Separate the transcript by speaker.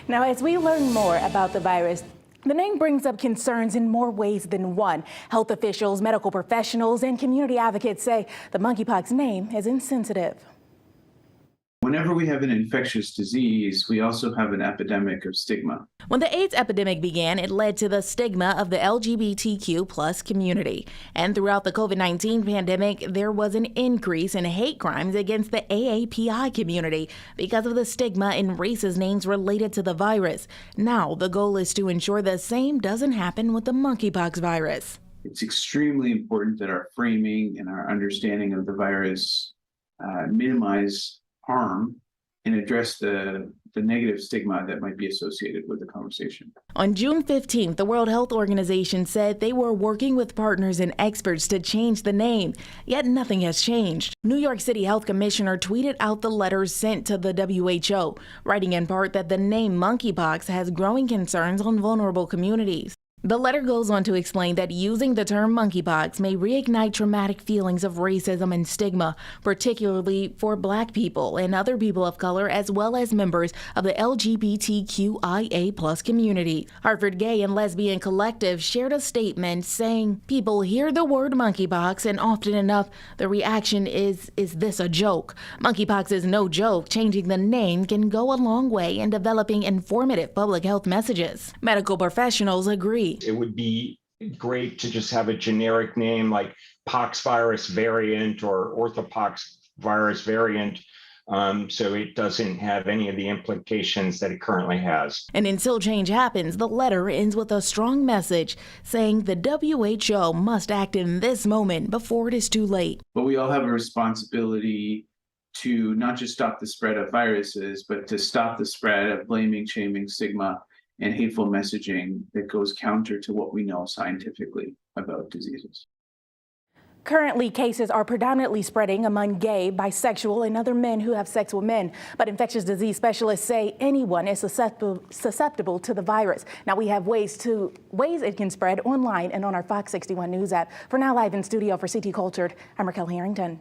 Speaker 1: Now, as we learn more about the virus, the name brings up concerns in more ways than one. Health officials, medical professionals, and community advocates say the monkeypox name is insensitive.
Speaker 2: Whenever we have an infectious disease, we also have an epidemic of stigma.
Speaker 3: When the AIDS epidemic began, it led to the stigma of the LGBTQ+ community. And throughout the COVID-19 pandemic, there was an increase in hate crimes against the AAPI community because of the stigma in racist names related to the virus. Now, the goal is to ensure the same doesn't happen with the monkeypox virus.
Speaker 2: It's extremely important that our framing and our understanding of the virus minimize harm and address the negative stigma that might be associated with the conversation.
Speaker 3: On June 15th, the World Health Organization said they were working with partners and experts to change the name, yet nothing has changed. New York City Health Commissioner tweeted out the letters sent to the WHO, writing in part that the name monkeypox has growing concerns on vulnerable communities. The letter goes on to explain that using the term monkeypox may reignite traumatic feelings of racism and stigma, particularly for Black people and other people of color, as well as members of the LGBTQIA+ community. Hartford Gay and Lesbian Collective shared a statement saying, "People hear the word monkeypox and often enough the reaction is this a joke? Monkeypox is no joke. Changing the name can go a long way in developing informative public health messages." Medical professionals agree.
Speaker 4: It would be great to just have a generic name like poxvirus variant or orthopox virus variant, so it doesn't have any of the implications that it currently has.
Speaker 3: And until change happens, the letter ends with a strong message saying the WHO must act in this moment before it is too late.
Speaker 2: But we all have a responsibility to not just stop the spread of viruses, but to stop the spread of blaming, shaming, stigma, and hateful messaging that goes counter to what we know scientifically about diseases.
Speaker 1: Currently, cases are predominantly spreading among gay, bisexual, and other men who have sex with men. But infectious disease specialists say anyone is susceptible to the virus. Now, we have ways it can spread online and on our Fox 61 News app. For now, live in studio for CT Cultured, I'm Raquel Harrington.